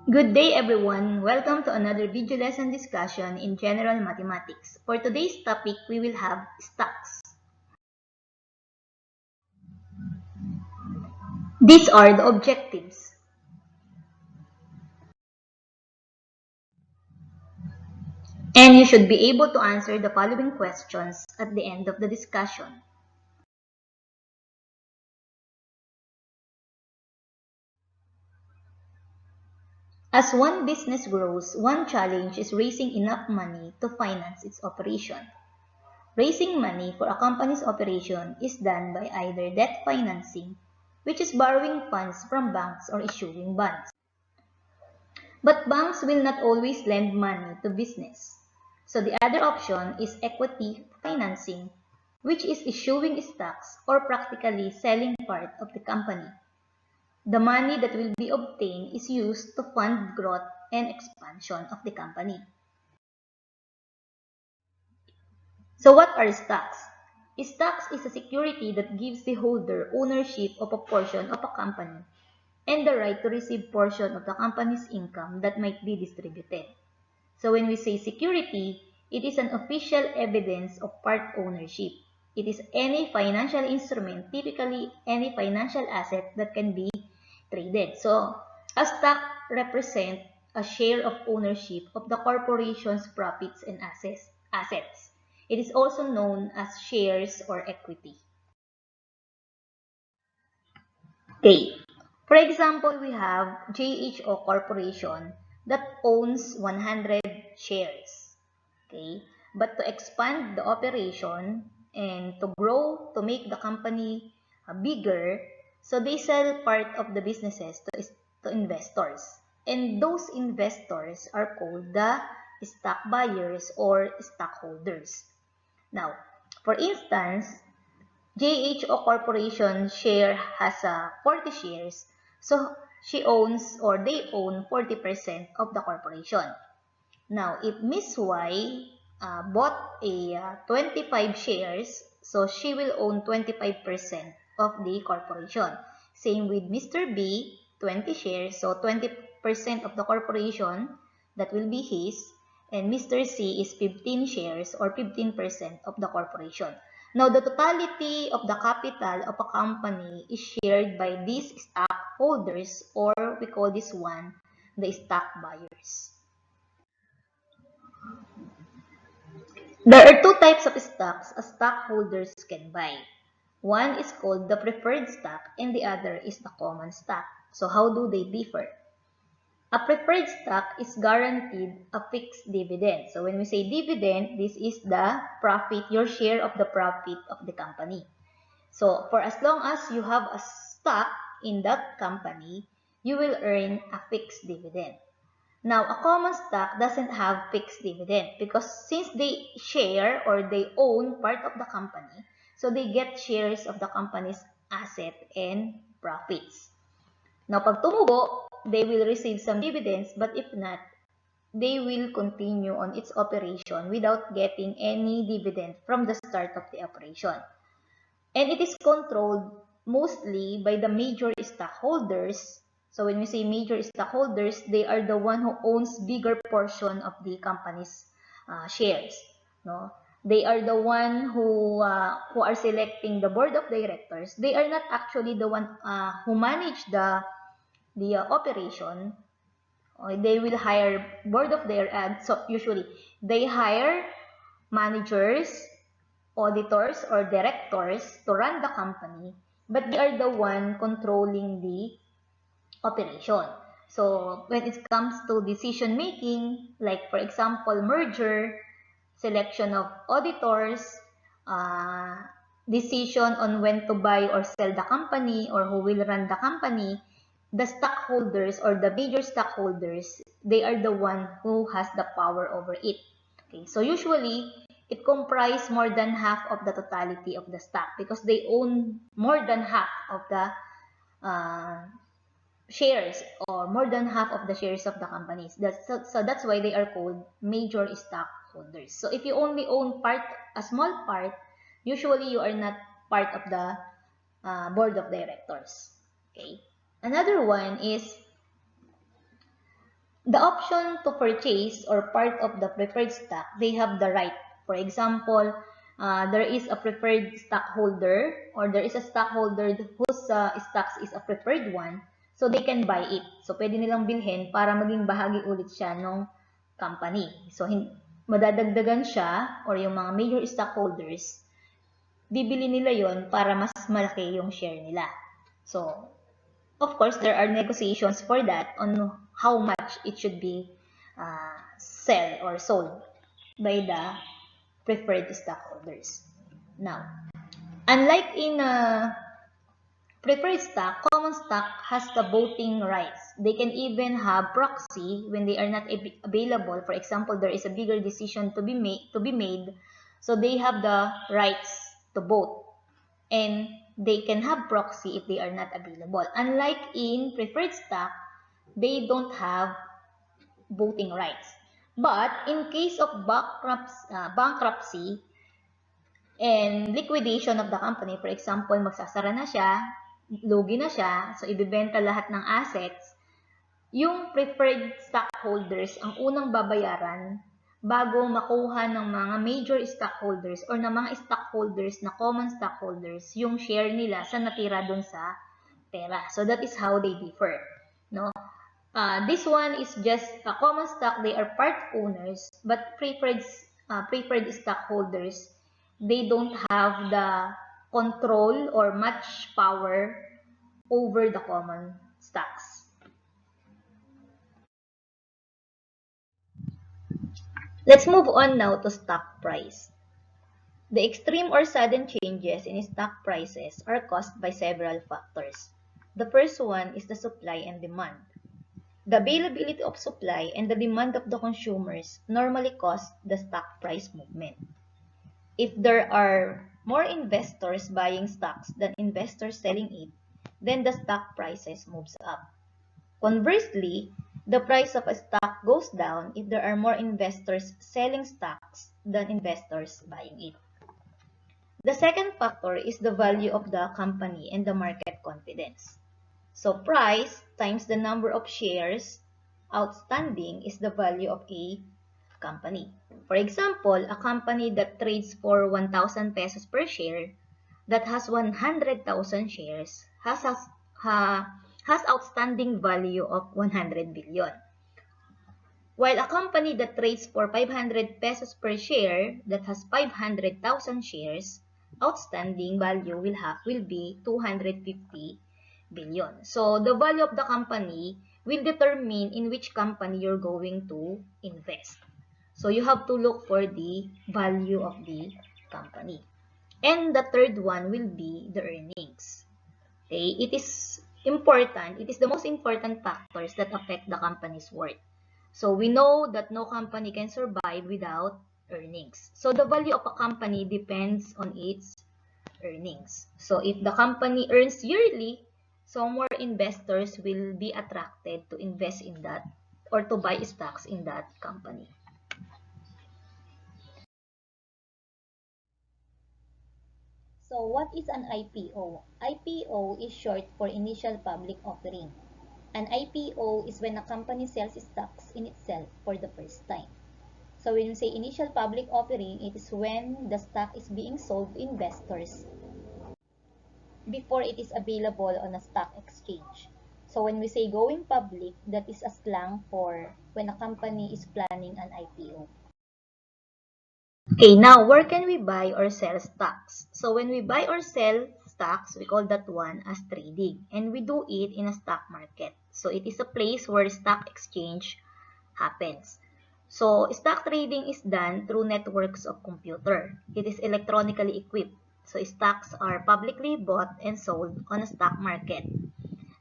Good day everyone! Welcome to another video lesson discussion in General Mathematics. For today's topic, we will have stocks. These are the objectives. And you should be able to answer the following questions at the end of the discussion. As one business grows, one challenge is raising enough money to finance its operation. Raising money for a company's operation is done by either debt financing, which is borrowing funds from banks or issuing bonds. But banks will not always lend money to business. So the other option is equity financing, which is issuing stocks or practically selling part of the company. The money that will be obtained is used to fund growth and expansion of the company. So what are stocks? Stocks is a security that gives the holder ownership of a portion of a company and the right to receive portion of the company's income that might be distributed. So when we say security, it is an official evidence of part ownership. It is any financial instrument, typically any financial asset that can be traded. So a stock represents a share of ownership of the corporation's profits and assets. It is also known as shares or equity. Okay. For example, we have JHO Corporation that owns 100 shares. Okay. But to expand the operation and to grow, to make the company bigger, so they sell part of the businesses to investors. And those investors are called the stock buyers or stockholders. Now, for instance, JHO Corporation share has 40 shares, so she owns or they own 40% of the corporation. Now, if Miss Y bought a 25 shares, so she will own 25% of the corporation. Same with Mr. B, 20 shares, so 20% of the corporation, that will be his. And Mr. C is 15 shares or 15% of the corporation. Now, the totality of the capital of a company is shared by these stockholders, or we call this one the stock buyers. There are two types of stocks a stockholders can buy. One is called the preferred stock and the other is the common stock. So how do they differ? A preferred stock is guaranteed a fixed dividend. So when we say dividend, this is the profit, your share of the profit of the company. So for as long as you have a stock in that company, you will earn a fixed dividend. Now, a common stock doesn't have fixed dividend because since they share or they own part of the company, so they get shares of the company's asset and profits. Now, pag tumubo, they will receive some dividends, but if not, they will continue on its operation without getting any dividend from the start of the operation. And it is controlled mostly by the major stockholders. So when we say major stockholders, they are the one who owns bigger portion of the company's shares. No, they are the one who are selecting the board of directors. They are not actually the one who manage the operation. They will hire board of directors. So usually they hire managers, auditors or directors to run the company, but they are the one controlling the operation. So when it comes to decision making, like for example, merger, selection of auditors, uh, decision on when to buy or sell the company or who will run the company, the stockholders or the major stockholders, they are the one who has the power over it. Okay, so usually it comprises more than half of the totality of the stock because they own more than half of the uh, shares or more than half of the shares of the companies. So that's why they are called major stockholders. So if you only own a small part, usually you are not part of the board of directors. Okay. Another one is The option to purchase or part of the preferred stock, they have the right. For example, there is a preferred stockholder or there is a stockholder whose stocks is a preferred one, so they can buy it. So, pwede nilang bilhin para maging bahagi ulit siya ng company. So, madadagdagan siya or yung mga major stockholders, bibili nila yon para mas malaki yung share nila. So, of course, there are negotiations for that on how much it should be sell or sold by the preferred stockholders. Now, unlike in preferred stock, common stock has the voting rights. They can even have proxy when they are not available. For example, there is a bigger decision to be made, so they have the rights to vote. And they can have proxy if they are not available. Unlike in preferred stock, they don't have voting rights. But in case of bankruptcy and liquidation of the company, for example, magsasara na siya, lugi na siya, so ibibenta lahat ng assets, yung preferred stockholders ang unang babayaran bago makuha ng mga major stockholders or ng mga stockholders na common stockholders yung share nila sa natira dun sa pera. So that is how they differ. No? This one is just a common stock, they are part owners, but preferred stockholders, they don't have the control or much power over the common stocks. Let's move on now to stock price. The extreme or sudden changes in stock prices are caused by several factors. The first one is the supply and demand. The availability of supply and the demand of the consumers normally cause the stock price movement. If there are more investors buying stocks than investors selling it, then the stock prices moves up. Conversely, the price of a stock goes down if there are more investors selling stocks than investors buying it. The second factor is the value of the company and the market confidence. So price times the number of shares outstanding is the value of a company. For example, a company that trades for 1,000 pesos per share that has 100,000 shares has outstanding value of 100 billion. While a company that trades for 500 pesos per share that has 500,000 shares, outstanding value will be 250 billion. So the value of the company will determine in which company you're going to invest. So you have to look for the value of the company. And the third one will be the earnings. Okay, it is important. It is the most important factors that affect the company's worth. So we know that no company can survive without earnings. So the value of a company depends on its earnings. So if the company earns yearly, so more investors will be attracted to invest in that or to buy stocks in that company. So what is an IPO? IPO is short for initial public offering. An IPO is when a company sells stocks in itself for the first time. So when we say initial public offering, it is when the stock is being sold to investors before it is available on a stock exchange. So when we say going public, that is a slang for when a company is planning an IPO. Okay, now where can we buy or sell stocks? So when we buy or sell stocks, we call that one as trading. And we do it in a stock market. So it is a place where stock exchange happens. So stock trading is done through networks of computer. It is electronically equipped. So stocks are publicly bought and sold on a stock market.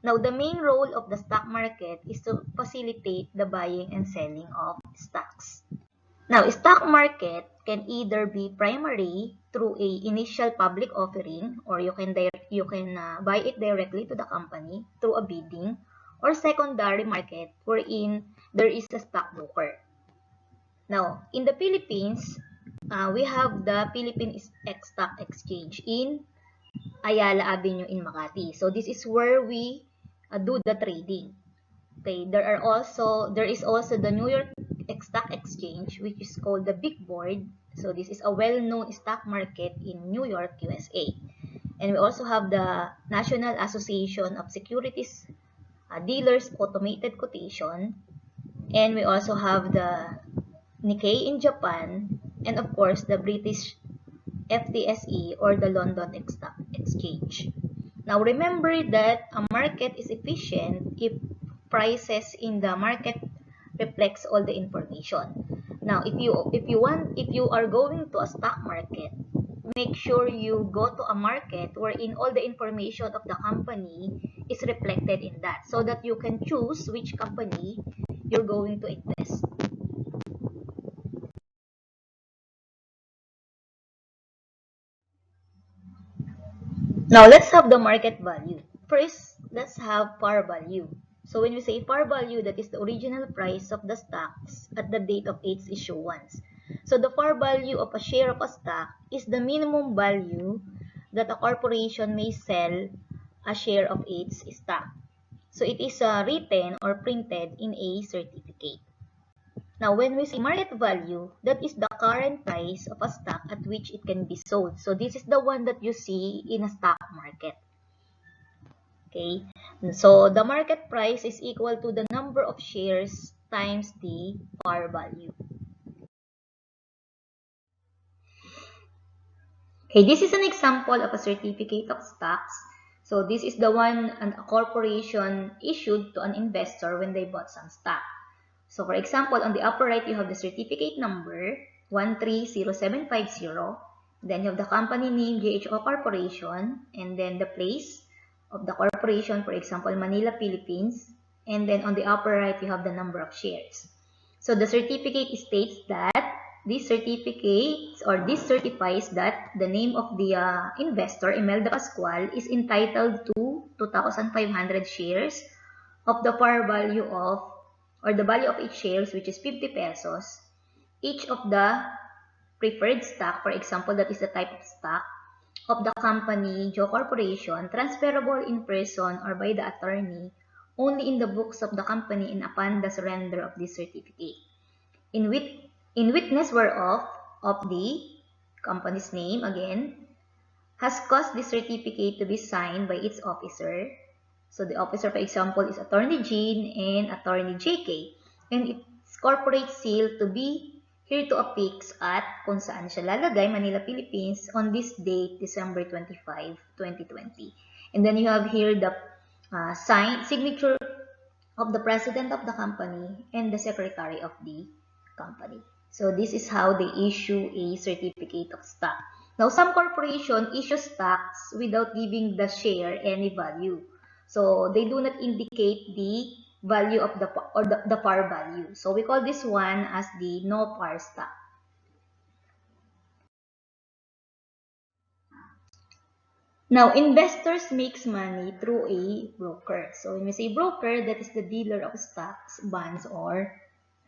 Now the main role of the stock market is to facilitate the buying and selling of stocks. Now, stock market can either be primary through a initial public offering, or you can buy it directly to the company through a bidding, or secondary market wherein there is a stockbroker. Now, in the Philippines, we have the Philippine Stock Exchange in Ayala Avenue in Makati. So this is where we do the trading. Okay, there is also the New York Stock Exchange, which is called the Big Board. So this is a well-known stock market in New York, USA. And we also have the National Association of Securities Dealers Automated Quotation. And we also have the Nikkei in Japan, and of course the British FTSE or the London Stock Exchange. Now remember that a market is efficient if prices in the market reflects all the information. Now if you are going to a stock market, make sure you go to a market wherein all the information of the company is reflected in that, so that you can choose which company you're going to invest. Now, let's have the market value. First, let's have par value. So, when we say par value, that is the original price of the stocks at the date of its issuance. So, the par value of a share of a stock is the minimum value that a corporation may sell a share of its stock. So, it is written or printed in a certificate. Now, when we say market value, that is the current price of a stock at which it can be sold. So, this is the one that you see in a stock market. Okay, so the market price is equal to the number of shares times the par value. Okay, this is an example of a certificate of stocks. So this is the one a corporation issued to an investor when they bought some stock. So for example, on the upper right, you have the certificate number 130750. Then you have the company name, GHO Corporation, and then the place of the corporation, for example, Manila, Philippines. And then on the upper right, you have the number of shares. So the certificate states that this certifies that the name of the investor, Imelda Pascual, is entitled to 2,500 shares of the par value of, or the value of each shares, which is 50 pesos. Each of the preferred stock, for example, that is the type of stock of the company, Joe Corporation, transferable in person or by the attorney only in the books of the company and upon the surrender of this certificate. In witness whereof of the company's name, again, has caused this certificate to be signed by its officer. So the officer, for example, is Attorney Jean and Attorney JK. And its corporate seal to be here to affix at kung saan siya lalagay, Manila, Philippines, on this date, December 25, 2020. And then you have here the signature of the president of the company and the secretary of the company. So this is how they issue a certificate of stock. Now, some corporation issue stocks without giving the share any value. So they do not indicate the value of the par value. So we call this one as the no par stock. Now, investors makes money through a broker. So when we say broker, that is the dealer of stocks, bonds, or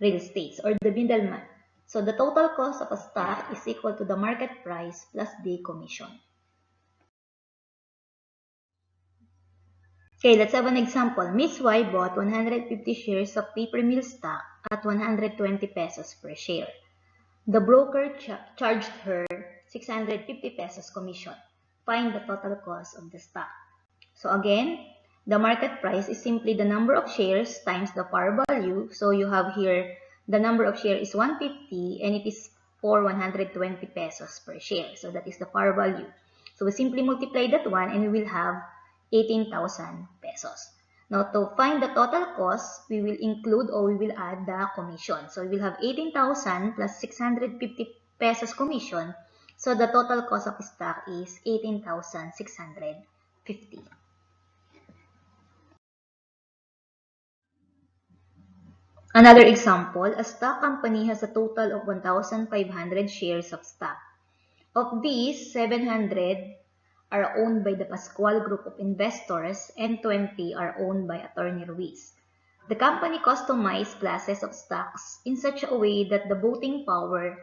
real estates, or the middleman. So the total cost of a stock is equal to the market price plus the commission. Okay, let's have an example. Miss Y bought 150 shares of paper mill stock at 120 pesos per share. The broker charged her 650 pesos commission. Find the total cost of the stock. So again, the market price is simply the number of shares times the par value. So you have here the number of shares is 150 and it is for 120 pesos per share. So that is the par value. So we simply multiply that one and we will have 18,000 pesos. Now to find the total cost, we will include or we will add the commission. So we will have 18,000 plus 650 pesos commission. So the total cost of stock is 18,650. Another example, a stock company has a total of 1,500 shares of stock. Of these, 700 are owned by the Pascual group of investors and 20 are owned by Attorney Ruiz. The company customized classes of stocks in such a way that the voting power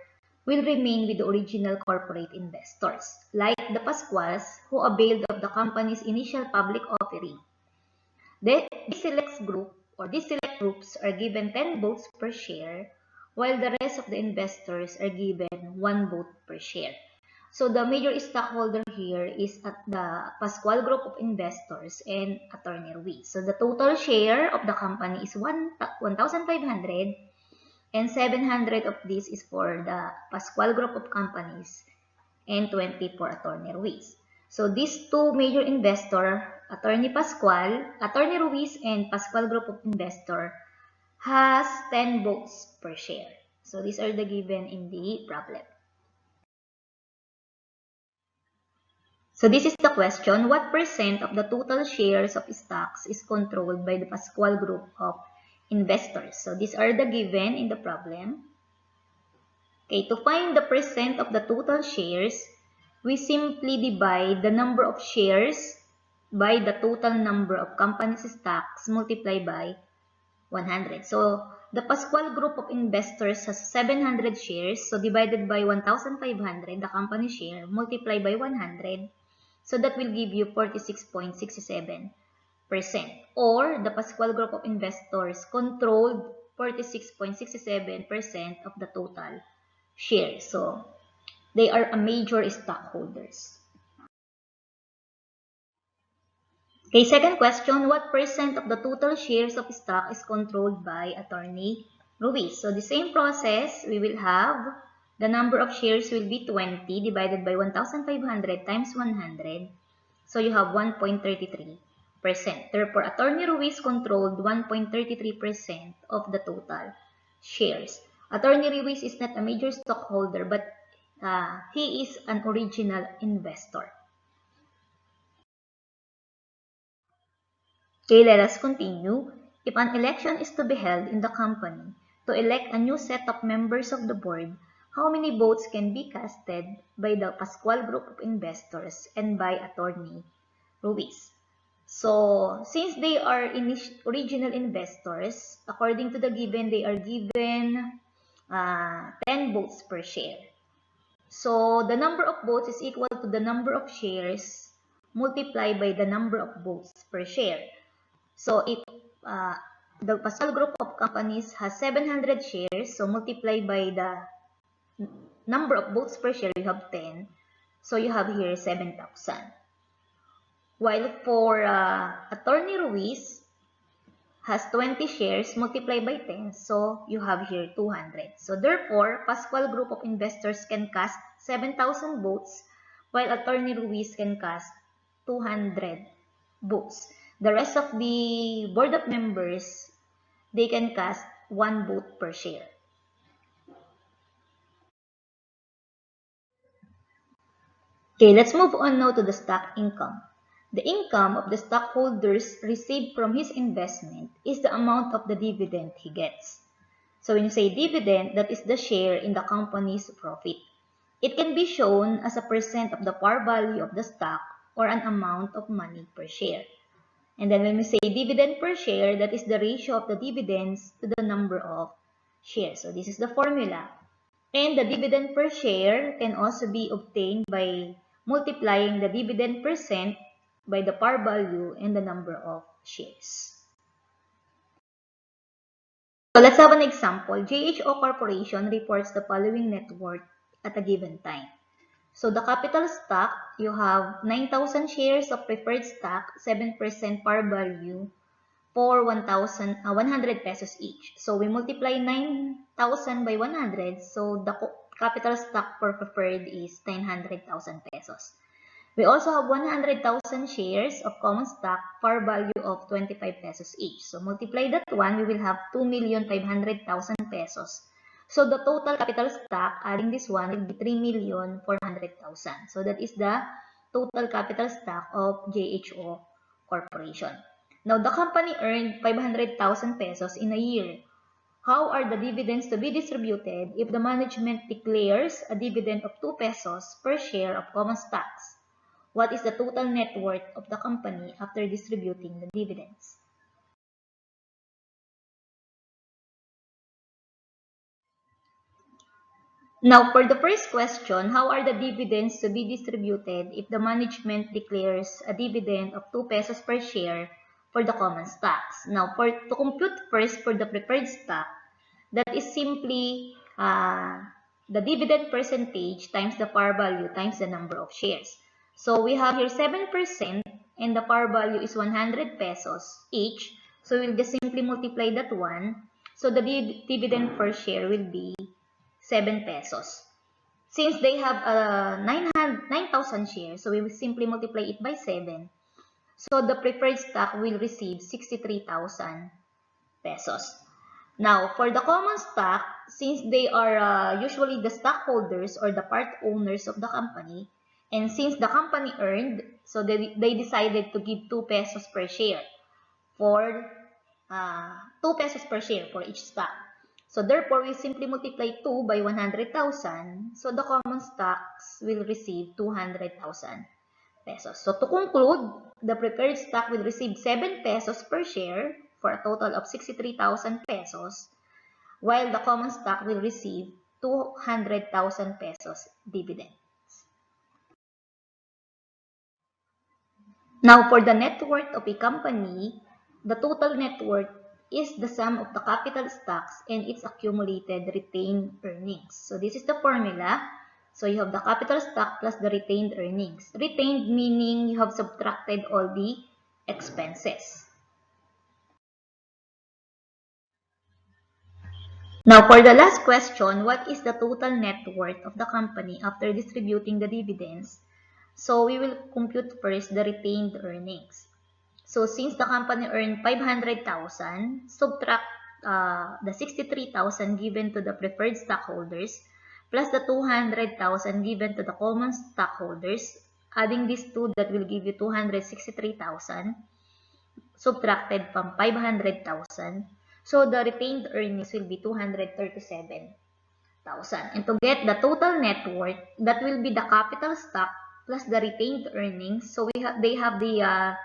will remain with the original corporate investors, like the Pascuals who availed of the company's initial public offering. This selects group or these select groups are given 10 votes per share, while the rest of the investors are given 1 vote per share. So the major stockholder here is at the Pascual group of investors and Attorney Ruiz. So the total share of the company is 1,500, and 700 of this is for the Pascual group of companies and 20 for Attorney Ruiz. So these two major investors, Attorney Ruiz and Pascual group of investor, has 10 votes per share. So these are the given in the problem. So this is the question, what percent of the total shares of stocks is controlled by the Pascual group of investors? So these are the given in the problem. Okay, to find the percent of the total shares, we simply divide the number of shares by the total number of company's stocks multiplied by 100. So the Pascual group of investors has 700 shares, so divided by 1,500, the company share, multiplied by 100. So that will give you 46.67%. Or the Pascual group of investors controlled 46.67% of the total shares. So they are a major stockholders. Okay, second question, what percent of the total shares of stock is controlled by Attorney Ruiz? So the same process, we will have the number of shares will be 20 divided by 1,500 times 100. So you have 1.33%. Therefore, Attorney Ruiz controlled 1.33% of the total shares. Attorney Ruiz is not a major stockholder, but he is an original investor. Okay, let us continue. If an election is to be held in the company to elect a new set of members of the board, how many votes can be casted by the Pascual group of investors and by Attorney Ruiz? So, since they are original investors, according to the given, they are given 10 votes per share. So, the number of votes is equal to the number of shares multiplied by the number of votes per share. So, if the Pascual group of companies has 700 shares, so multiplied by the number of votes per share, you have 10. So, you have here 7,000. While for Attorney Ruiz has 20 shares multiplied by 10, so you have here 200. So therefore, Pascual group of investors can cast 7,000 votes, while Attorney Ruiz can cast 200 votes. The rest of the board of members, they can cast 1 vote per share. Okay, let's move on now to the stock income. The income of the stockholders received from his investment is the amount of the dividend he gets. So when you say dividend, that is the share in the company's profit. It can be shown as a percent of the par value of the stock or an amount of money per share. And then when we say dividend per share, that is the ratio of the dividends to the number of shares. So this is the formula. And the dividend per share can also be obtained by multiplying the dividend percent by the par value and the number of shares. So let's have an example. JHO Corporation reports the following net worth at a given time. So the capital stock, you have 9,000 shares of preferred stock, 7% par value for 100 pesos each. So we multiply 9,000 by 100. So the capital stock for preferred is 900,000 pesos. We also have 100,000 shares of common stock par value of 25 pesos each. So multiply that one, we will have 2,500,000 pesos. So the total capital stock, adding this one, will be 3,400,000. So that is the total capital stock of JHO Corporation. Now, the company earned 500,000 pesos in a year. How are the dividends to be distributed if the management declares a dividend of 2 pesos per share of common stocks? What is the total net worth of the company after distributing the dividends? Now, for the first question, how are the dividends to be distributed if the management declares a dividend of 2 pesos per share for the common stocks. Now, to compute first for the preferred stock, that is simply the dividend percentage times the par value times the number of shares. So we have here 7% and the par value is 100 pesos each. So we'll just simply multiply that one. So the dividend per share will be 7 pesos. Since they have 9,000 shares, so we will simply multiply it by 7. So the preferred stock will receive 63,000 pesos. Now, for the common stock, since they are usually the stockholders or the part owners of the company, and since the company earned, so they decided to give 2 pesos per share for 2 pesos per share for each stock. So therefore, we simply multiply 2 by 100,000. So the common stocks will receive 200,000 pesos. So to conclude, the preferred stock will receive 7 pesos per share for a total of 63,000 pesos, while the common stock will receive 200,000 pesos dividend. Now, for the net worth of a company, the total net worth is the sum of the capital stocks and its accumulated retained earnings. So this is the formula. So you have the capital stock plus the retained earnings. Retained meaning you have subtracted all the expenses. Now, for the last question, what is the total net worth of the company after distributing the dividends? So we will compute first the retained earnings. So since the company earned 500,000, subtract the 63,000 given to the preferred stockholders plus the 200,000 given to the common stockholders. Adding these two, that will give you 263,000 subtracted from 500,000. So the retained earnings will be 237,000. And to get the total net worth, that will be the capital stock plus the retained earnings. So they have the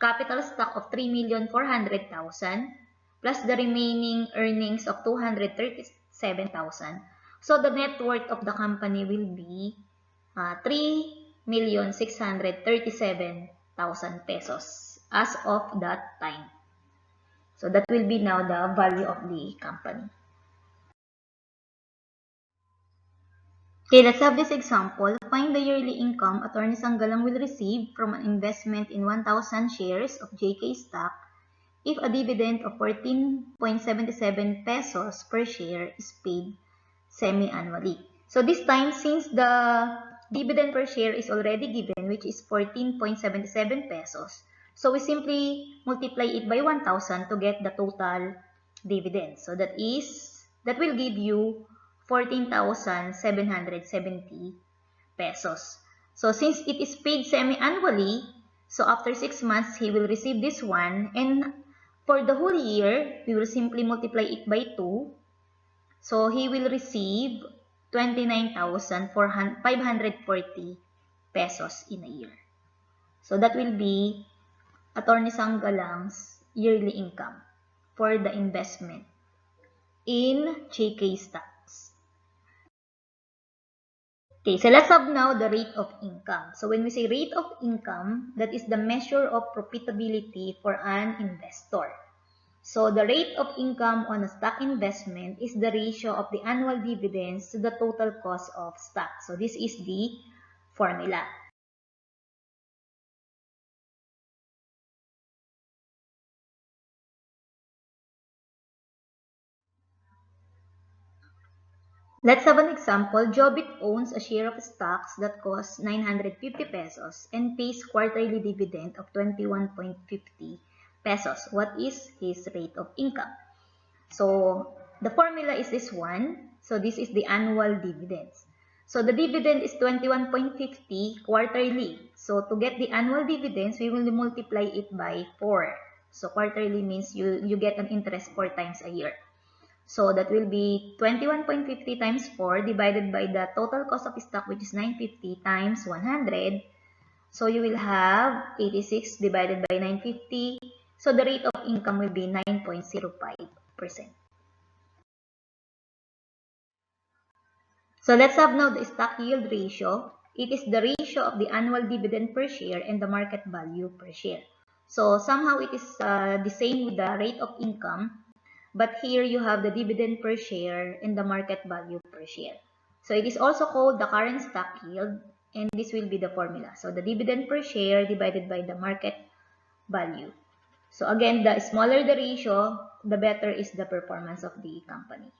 capital stock of 3,400,000 plus the remaining earnings of 237,000. So the net worth of the company will be 3,637,000 pesos as of that time. So that will be now the value of the company. Okay, let's have this example. Find the yearly income Attorney Sanggalang will receive from an investment in 1,000 shares of JK stock if a dividend of 14.77 pesos per share is paid semi-annually. So this time, since the dividend per share is already given, which is 14.77 pesos, so we simply multiply it by 1,000 to get the total dividend. So that will give you 14,770 pesos. So since it is paid semi-annually, so after 6 months, he will receive this one. And for the whole year, we will simply multiply it by 2. So he will receive 29,540 pesos in a year. So that will be Attorney Sanggalang's yearly income for the investment in JK stocks. Okay, so let's have now the rate of income. So when we say rate of income, that is the measure of profitability for an investor. So the rate of income on a stock investment is the ratio of the annual dividends to the total cost of stock. So this is the formula. Let's have an example. Jobit owns a share of stocks that costs 950 pesos and pays quarterly dividend of 21.50 pesos. What is his rate of income? So the formula is this one. So this is the annual dividends. So the dividend is 21.50 quarterly. So to get the annual dividends, we will multiply it by 4. So quarterly means you get an interest 4 times a year. So that will be 21.50 times 4 divided by the total cost of stock, which is 950 times 100. So you will have 86 divided by 950. So the rate of income will be 9.05%. So let's have now the stock yield ratio. It is the ratio of the annual dividend per share and the market value per share. So somehow it is the same with the rate of income, but here you have the dividend per share and the market value per share. So it is also called the current stock yield, and this will be the formula. So the dividend per share divided by the market value. So again, the smaller the ratio, the better is the performance of the company.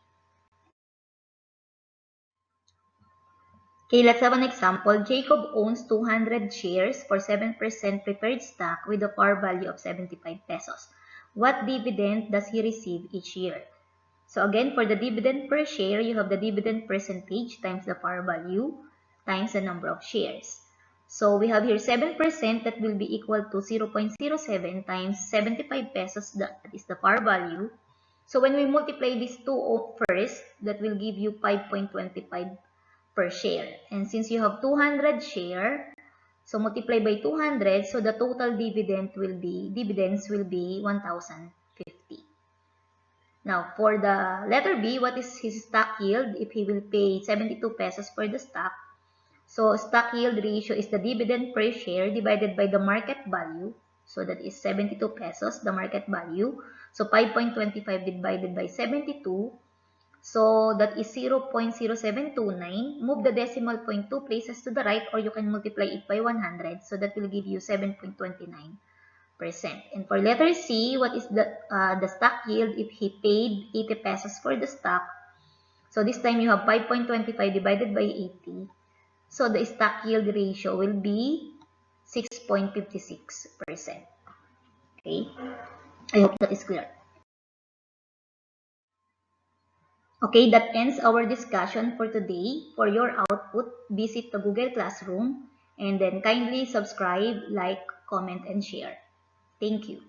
Okay, let's have an example. Jacob owns 200 shares for 7% preferred stock with a par value of 75 pesos. What dividend does he receive each year? So again, for the dividend per share, you have the dividend percentage times the par value times the number of shares. So we have here 7% that will be equal to 0.07 times 75 pesos, that is the par value. So when we multiply these two first, that will give you 5.25 per share. And since you have 200 share, so multiply by 200, so the total dividends will be 1,050. Now, for the letter B, what is his stock yield if he will pay 72 pesos for the stock? So, stock yield ratio is the dividend per share divided by the market value. So, that is 72 pesos, the market value. So, 5.25 divided by 72. So, that is 0.0729. Move the decimal point 2 places to the right, or you can multiply it by 100. So, that will give you 7.29%. And for letter C, what is the stock yield if he paid 80 pesos for the stock? So this time you have 5.25 divided by 80. So the stock yield ratio will be 6.56%. Okay, I hope that is clear. Okay, that ends our discussion for today. For your output, visit the Google Classroom and then kindly subscribe, like, comment, and share. Thank you.